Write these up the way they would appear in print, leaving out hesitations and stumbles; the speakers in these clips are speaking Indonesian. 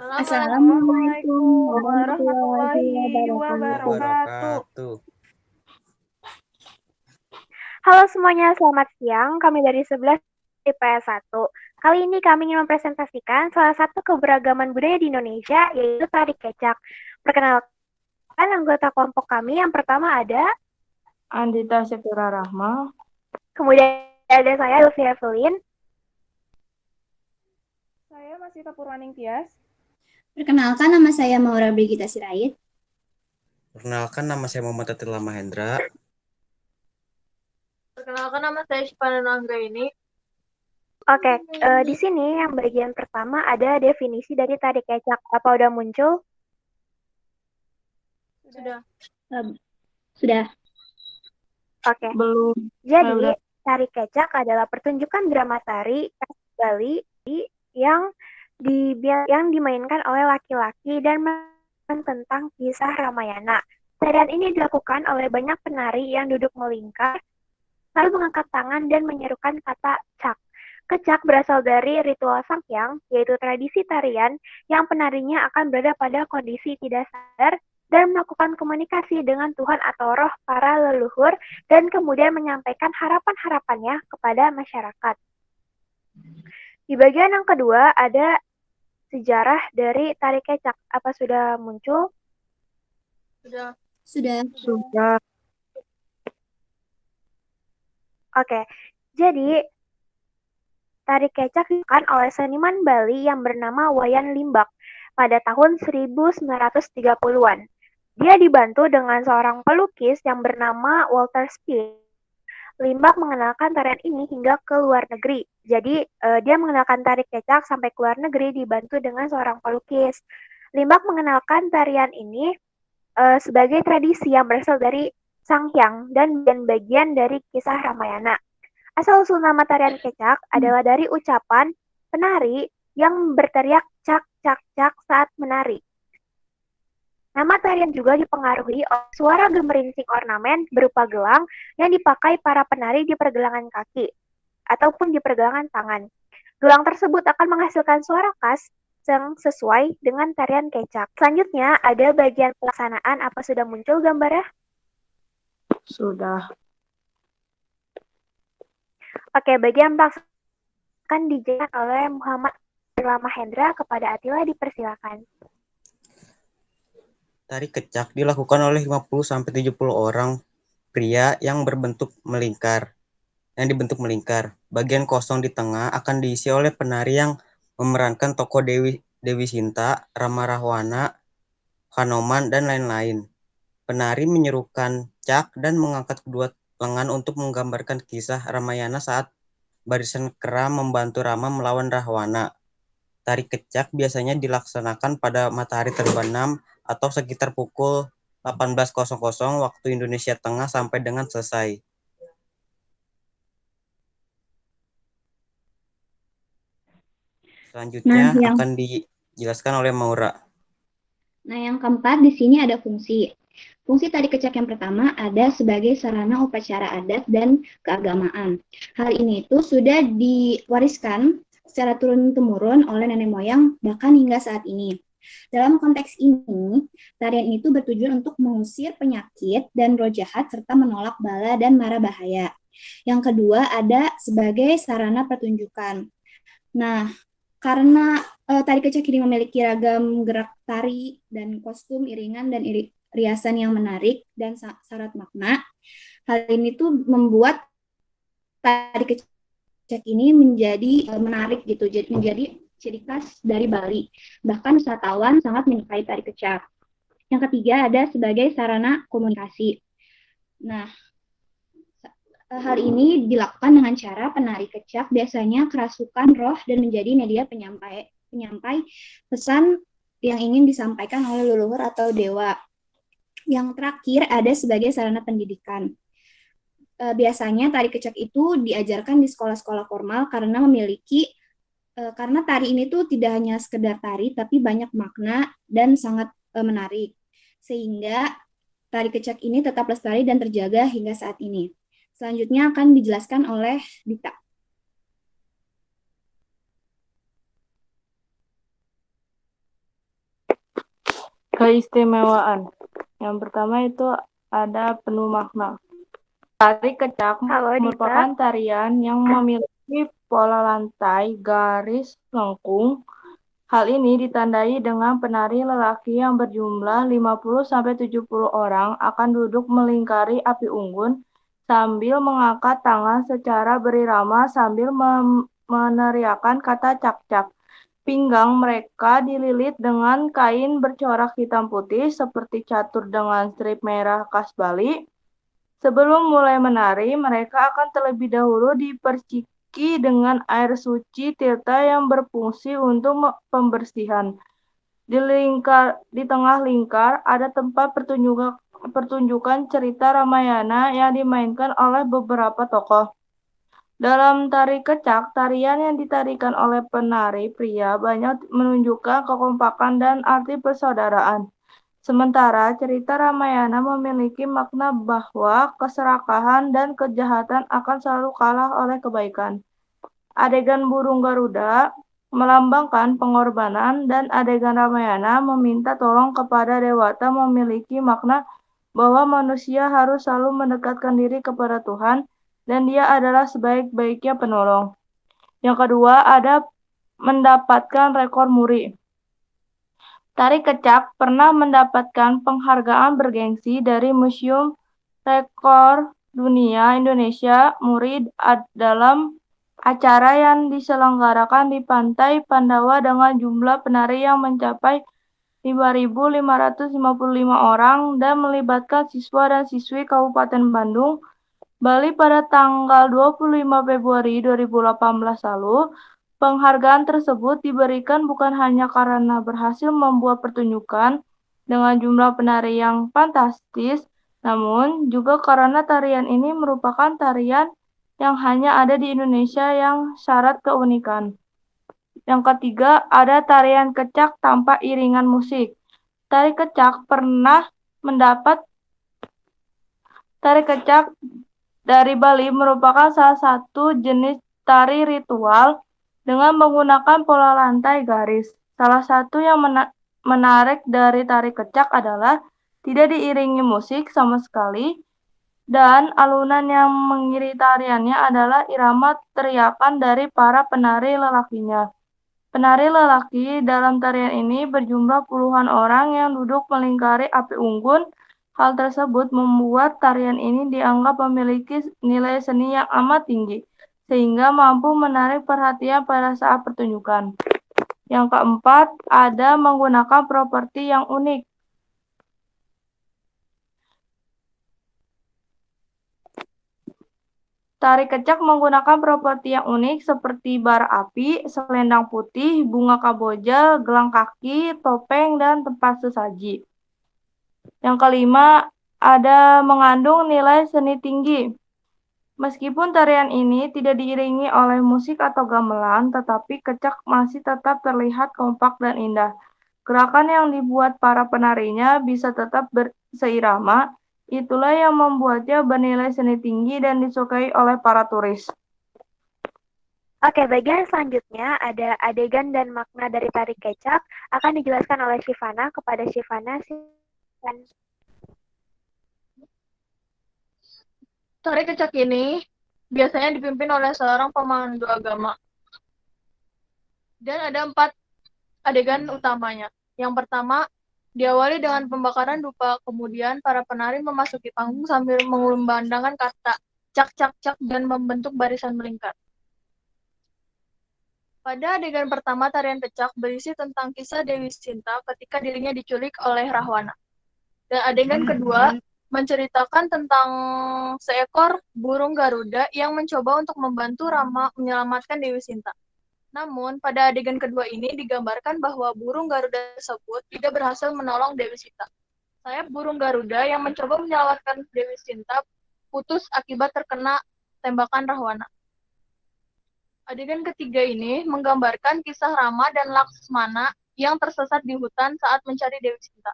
Assalamualaikum Assalamualaikum warahmatullahi warahmatullahi wabarakatuh. wabarakatuh. Halo semuanya, selamat siang. Kami dari 11 IPS 1. Kali ini kami ingin mempresentasikan salah satu keberagaman budaya di Indonesia, yaitu tari kecak. Perkenalkan anggota kelompok kami. Yang pertama ada, Andita Syafira Rahma. kemudian ada saya, Lutfi Evelyn. Saya Masita Purwaning Tias. Perkenalkan, nama saya Maura Brigita Sirait. Perkenalkan, nama saya Muhammad Atila Mahendra. Perkenalkan, nama saya Syifanana Anggraini. Oke, di sini yang bagian pertama ada definisi dari tari kecak. Apa udah muncul? Sudah. Oke. Belum. Jadi, tari kecak adalah pertunjukan drama tari khas Bali yang dimainkan oleh laki-laki dan tentang kisah Ramayana. Tarian ini dilakukan oleh banyak penari yang duduk melingkar, lalu mengangkat tangan dan menyerukan kata cak. Kecak berasal dari ritual Sanghyang, yaitu tradisi tarian yang penarinya akan berada pada kondisi tidak sadar dan melakukan komunikasi dengan Tuhan atau roh para leluhur dan kemudian menyampaikan harapan-harapannya kepada masyarakat. Di bagian yang kedua ada sejarah dari tari kecak. Apa sudah muncul? Sudah. Oke, jadi tari kecak dilakukan oleh seniman Bali yang bernama Wayan Limbak pada tahun 1930-an. Dia dibantu dengan seorang pelukis yang bernama Walter Spies. Limbak mengenalkan tarian ini hingga ke luar negeri. Jadi, dia mengenalkan tari kecak sampai ke luar negeri dibantu dengan seorang pelukis. Limbak mengenalkan tarian ini sebagai tradisi yang berasal dari Sanghyang dan bagian dari kisah Ramayana. Asal-usul nama tarian kecak adalah dari ucapan penari yang berteriak cak cak cak saat menari. Nama tarian juga dipengaruhi oleh suara gemerincing ornamen berupa gelang yang dipakai para penari di pergelangan kaki ataupun di pergelangan tangan. Gelang tersebut akan menghasilkan suara khas yang sesuai dengan tarian kecak. Selanjutnya ada bagian pelaksanaan. Apa sudah muncul gambarnya? Sudah. Oke, bagian pelaksanaan akan dijelaskan oleh Muhammad Atila Mahendra. Kepada Atila dipersilakan. Tari kecak dilakukan oleh 50-70 orang pria yang dibentuk melingkar. Bagian kosong di tengah akan diisi oleh penari yang memerankan tokoh Dewi Sinta, Rama Rahwana, Hanoman, dan lain-lain. Penari menyerukan cak dan mengangkat kedua lengan untuk menggambarkan kisah Ramayana saat barisan kera membantu Rama melawan Rahwana. Tari kecak biasanya dilaksanakan pada matahari terbenam atau sekitar pukul 18.00 waktu Indonesia Tengah sampai dengan selesai. Selanjutnya akan dijelaskan oleh Maura. Nah, yang keempat di sini ada fungsi. Fungsi tari kecak yang pertama ada sebagai sarana upacara adat dan keagamaan. Hal ini itu sudah diwariskan secara turun-temurun oleh nenek moyang bahkan hingga saat ini. Dalam konteks ini, tarian itu bertujuan untuk mengusir penyakit dan roh jahat serta menolak bala dan mara bahaya. Yang kedua ada sebagai sarana pertunjukan. Nah, karena tari kecak ini memiliki ragam gerak tari dan kostum, iringan, dan riasan yang menarik dan syarat makna, hal ini tuh membuat tari kecak ini menjadi menarik gitu, jadi menjadi ciri khas dari Bali. Bahkan wisatawan sangat menyukai tari kecak. Yang ketiga ada sebagai sarana komunikasi. Nah, hal ini dilakukan dengan cara penari kecak biasanya kerasukan roh dan menjadi media penyampai pesan yang ingin disampaikan oleh leluhur atau dewa. Yang terakhir ada sebagai sarana pendidikan. Biasanya tari kecak itu diajarkan di sekolah-sekolah formal karena tari ini tuh tidak hanya sekedar tari tapi banyak makna dan sangat menarik. Sehingga tari kecak ini tetap lestari dan terjaga hingga saat ini. Selanjutnya akan dijelaskan oleh Dita. keistimewaan. Yang pertama itu ada penuh makna. Tari kecak Halo, Dita. merupakan tarian yang memiliki pola lantai garis lengkung. Hal ini ditandai dengan penari lelaki yang berjumlah 50-70 orang akan duduk melingkari api unggun sambil mengangkat tangan secara berirama sambil meneriakkan kata cak-cak. Pinggang mereka dililit dengan kain bercorak hitam putih seperti catur dengan strip merah khas Bali. Sebelum mulai menari, mereka akan terlebih dahulu diperciki dengan air suci tirta yang berfungsi untuk pembersihan. Di tengah lingkar ada tempat pertunjukan cerita Ramayana yang dimainkan oleh beberapa tokoh. Dalam tari kecak, tarian yang ditarikan oleh penari pria banyak menunjukkan kekompakan dan arti persaudaraan. Sementara cerita Ramayana memiliki makna bahwa keserakahan dan kejahatan akan selalu kalah oleh kebaikan. Adegan burung Garuda melambangkan pengorbanan dan adegan Ramayana meminta tolong kepada dewata memiliki makna bahwa manusia harus selalu mendekatkan diri kepada Tuhan dan Dia adalah sebaik-baiknya penolong. Yang kedua ada mendapatkan rekor muri. Tari kecak pernah mendapatkan penghargaan bergengsi dari Museum Rekor Dunia Indonesia Muri dalam acara yang diselenggarakan di Pantai Pandawa dengan jumlah penari yang mencapai 5.555 orang dan melibatkan siswa dan siswi Kabupaten Bandung, Bali pada tanggal 25 Februari 2018 lalu. Penghargaan tersebut diberikan bukan hanya karena berhasil membuat pertunjukan dengan jumlah penari yang fantastis, namun juga karena tarian ini merupakan tarian yang hanya ada di Indonesia yang syarat keunikan. Yang ketiga, ada tarian kecak tanpa iringan musik. Tari kecak dari Bali merupakan salah satu jenis tari ritual dengan menggunakan pola lantai garis. Salah satu yang menarik dari tari kecak adalah tidak diiringi musik sama sekali, dan alunan yang mengiringi tariannya adalah irama teriakan dari para penari lelakinya. Penari lelaki dalam tarian ini berjumlah puluhan orang yang duduk melingkari api unggun. Hal tersebut membuat tarian ini dianggap memiliki nilai seni yang amat tinggi, sehingga mampu menarik perhatian pada saat pertunjukan. Yang keempat, ada menggunakan properti yang unik. Tari kecak menggunakan properti yang unik seperti bara api, selendang putih, bunga kamboja, gelang kaki, topeng, dan tempat sesaji. Yang kelima, ada mengandung nilai seni tinggi. Meskipun tarian ini tidak diiringi oleh musik atau gamelan, tetapi kecak masih tetap terlihat kompak dan indah. Gerakan yang dibuat para penarinya bisa tetap seirama. Itulah yang membuatnya bernilai seni tinggi dan disukai oleh para turis. Oke, bagian selanjutnya ada adegan dan makna dari tari kecak akan dijelaskan oleh Shivana kepada Shivana. Tari kecak ini biasanya dipimpin oleh seorang pemandu agama. Dan ada 4 adegan utamanya. Yang pertama, diawali dengan pembakaran dupa, kemudian para penari memasuki panggung sambil mengumandangkan kata cak-cak-cak dan membentuk barisan melingkar. Pada adegan pertama, tarian kecak berisi tentang kisah Dewi Sinta ketika dirinya diculik oleh Rahwana. Dan adegan kedua menceritakan tentang seekor burung Garuda yang mencoba untuk membantu Rama menyelamatkan Dewi Sinta. Namun, pada adegan kedua ini digambarkan bahwa burung Garuda tersebut tidak berhasil menolong Dewi Sinta. Sayap burung Garuda yang mencoba menyelamatkan Dewi Sinta putus akibat terkena tembakan Rahwana. Adegan ketiga ini menggambarkan kisah Rama dan Laksmana yang tersesat di hutan saat mencari Dewi Sinta.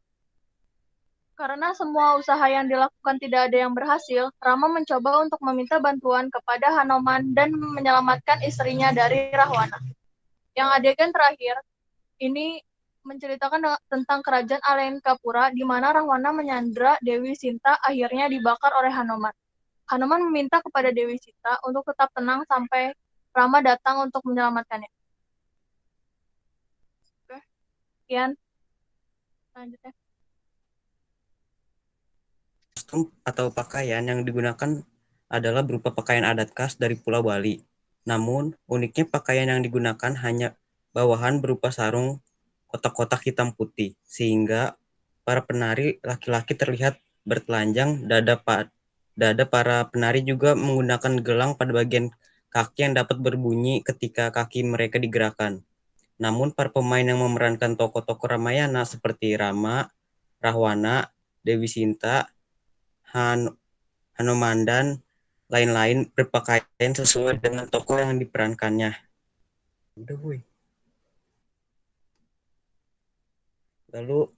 Karena semua usaha yang dilakukan tidak ada yang berhasil, Rama mencoba untuk meminta bantuan kepada Hanuman dan menyelamatkan istrinya dari Rahwana. Yang adegan terakhir ini menceritakan tentang kerajaan Alenkapura di mana Rahwana menyandra Dewi Sinta akhirnya dibakar oleh Hanoman. Hanoman meminta kepada Dewi Sinta untuk tetap tenang sampai Rama datang untuk menyelamatkannya. Oke, sekian. Selanjutnya. Kostum atau pakaian yang digunakan adalah berupa pakaian adat khas dari Pulau Bali. Namun, uniknya pakaian yang digunakan hanya bawahan berupa sarung kotak-kotak hitam putih, sehingga para penari laki-laki terlihat bertelanjang. Dada para penari juga menggunakan gelang pada bagian kaki yang dapat berbunyi ketika kaki mereka digerakkan. Namun, para pemain yang memerankan tokoh-tokoh Ramayana seperti Rama, Rahwana, Dewi Sinta, Hanoman, dan lain-lain berpakaian sesuai dengan tokoh yang diperankannya. Lalu,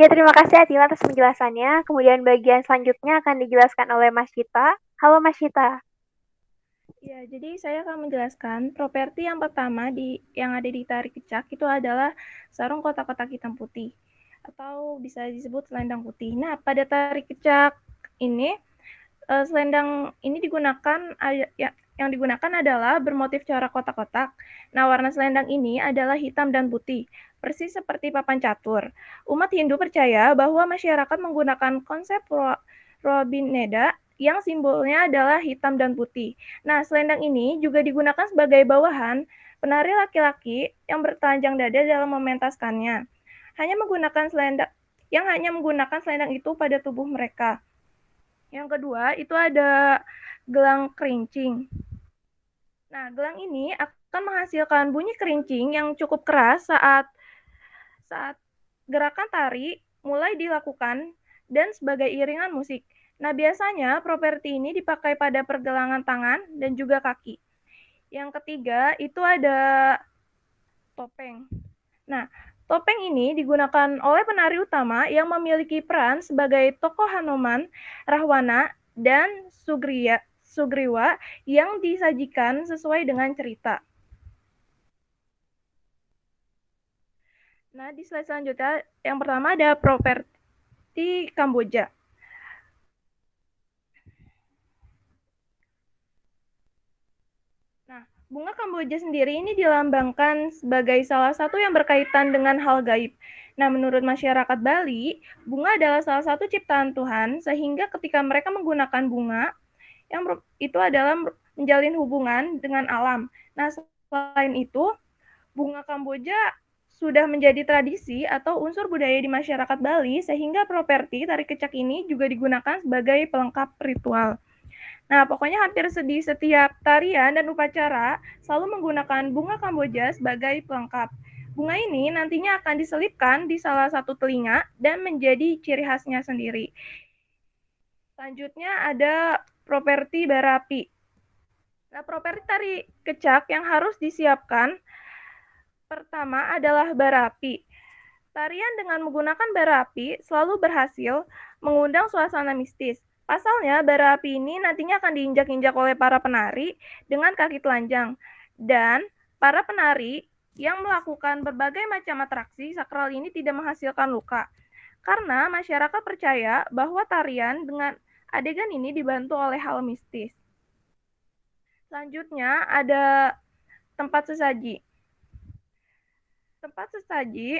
Ya, terima kasih Atila atas penjelasannya. Kemudian bagian selanjutnya akan dijelaskan oleh Mas Cita. Halo Mas Cita. Ya, jadi saya akan menjelaskan properti yang pertama yang ada di tari kecak itu adalah sarung kotak-kotak hitam putih atau bisa disebut selendang putih. Nah, pada tari kecak ini selendang ini yang digunakan adalah bermotif corak kotak-kotak. Nah, warna selendang ini adalah hitam dan putih, persis seperti papan catur. Umat Hindu percaya bahwa masyarakat menggunakan konsep Robineda yang simbolnya adalah hitam dan putih. Nah, selendang ini juga digunakan sebagai bawahan penari laki-laki yang bertelanjang dada dalam mementaskannya. Hanya menggunakan selendang itu pada tubuh mereka. Yang kedua, itu ada gelang kerincing. Nah, gelang ini akan menghasilkan bunyi kerincing yang cukup keras saat gerakan tari mulai dilakukan dan sebagai iringan musik. Nah, biasanya properti ini dipakai pada pergelangan tangan dan juga kaki. Yang ketiga, itu ada topeng. Nah, topeng ini digunakan oleh penari utama yang memiliki peran sebagai tokoh Hanoman, Rahwana, dan Sugriwa yang disajikan sesuai dengan cerita. Nah, di slide selanjutnya, yang pertama ada properti Kamboja. Nah, bunga Kamboja sendiri ini dilambangkan sebagai salah satu yang berkaitan dengan hal gaib. Nah, menurut masyarakat Bali, bunga adalah salah satu ciptaan Tuhan, sehingga ketika mereka menggunakan bunga, yang itu adalah menjalin hubungan dengan alam. Nah, selain itu, bunga Kamboja sudah menjadi tradisi atau unsur budaya di masyarakat Bali, sehingga properti tari kecak ini juga digunakan sebagai pelengkap ritual. Nah, pokoknya hampir di setiap tarian dan upacara selalu menggunakan bunga Kamboja sebagai pelengkap. Bunga ini nantinya akan diselipkan di salah satu telinga dan menjadi ciri khasnya sendiri. Selanjutnya ada properti barapi. Nah, properti tari kecak yang harus disiapkan pertama adalah barapi. Tarian dengan menggunakan barapi selalu berhasil mengundang suasana mistis. Pasalnya, bara api ini nantinya akan diinjak-injak oleh para penari dengan kaki telanjang. Dan para penari yang melakukan berbagai macam atraksi sakral ini tidak menghasilkan luka. Karena masyarakat percaya bahwa tarian dengan adegan ini dibantu oleh hal mistis. Selanjutnya ada tempat sesaji. Tempat sesaji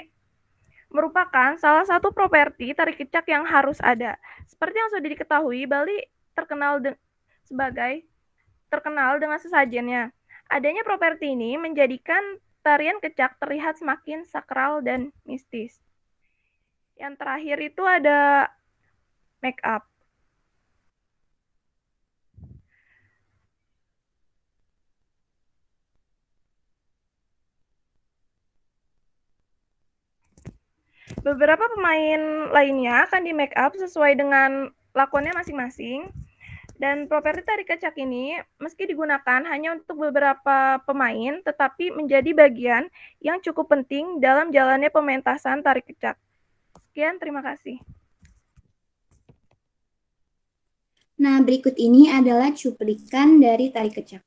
merupakan salah satu properti tari kecak yang harus ada. Seperti yang sudah diketahui, Bali terkenal dengan sesajennya. Adanya properti ini menjadikan tarian kecak terlihat semakin sakral dan mistis. Yang terakhir itu ada make up. Beberapa pemain lainnya akan di make up sesuai dengan lakonnya masing-masing. Dan properti tari kecak ini meski digunakan hanya untuk beberapa pemain, tetapi menjadi bagian yang cukup penting dalam jalannya pementasan tari kecak. Sekian, terima kasih. Nah, berikut ini adalah cuplikan dari tari kecak.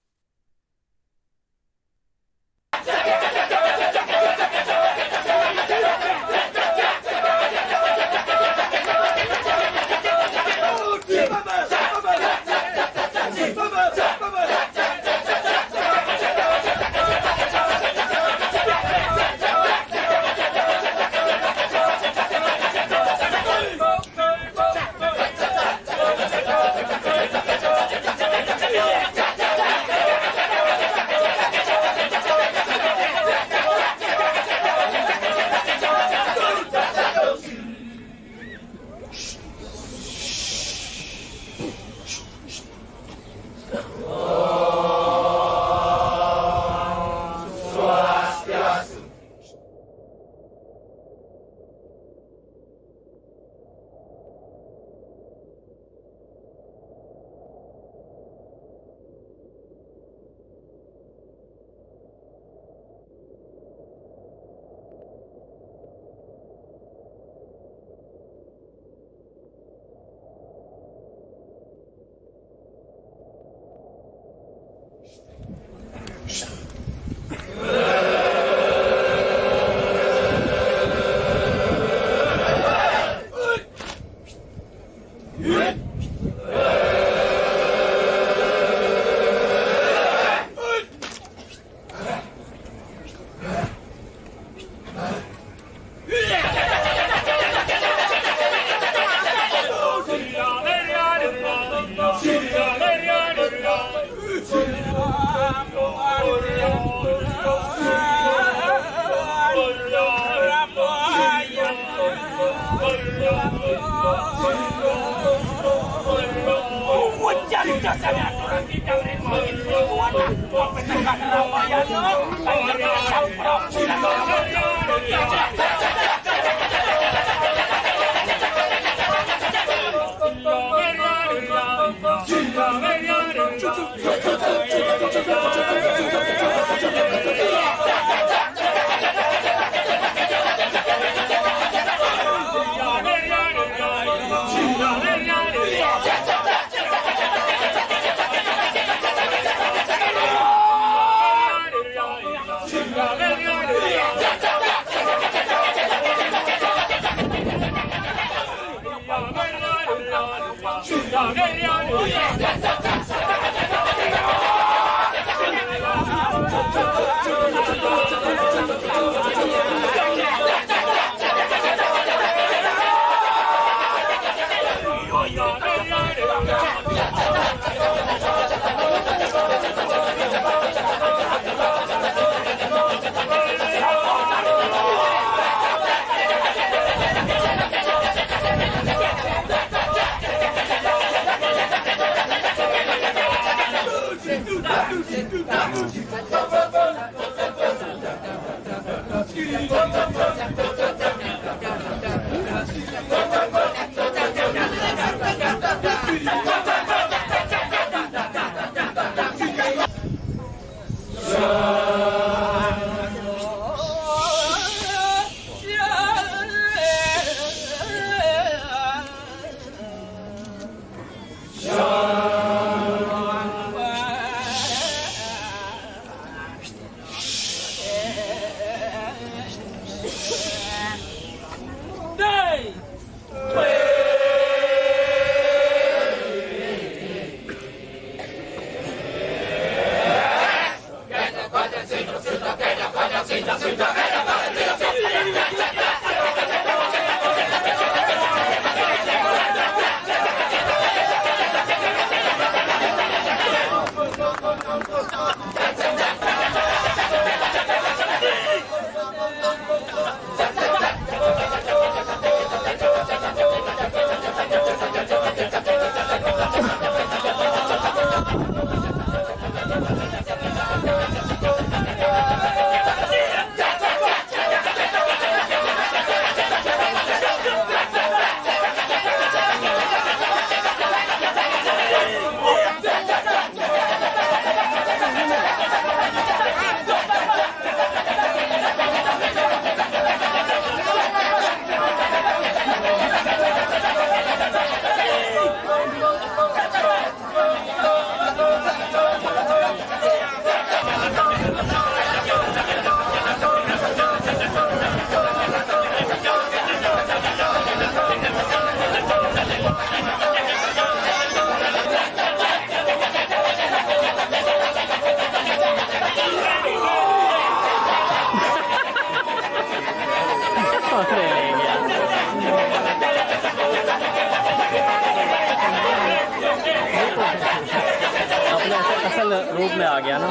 अपने असल रूप में आ गया ना।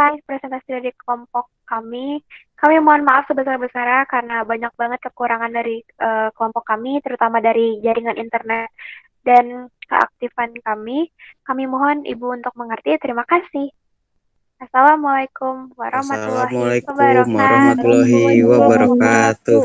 selesai presentasi dari kelompok kami. Kami mohon maaf sebesar-besarnya karena banyak banget kekurangan dari kelompok kami, terutama dari jaringan internet dan keaktifan kami. Kami mohon Ibu untuk mengerti. Terima kasih. Assalamualaikum warahmatullahi Assalamualaikum wabarakatuh. warahmatullahi wabarakatuh.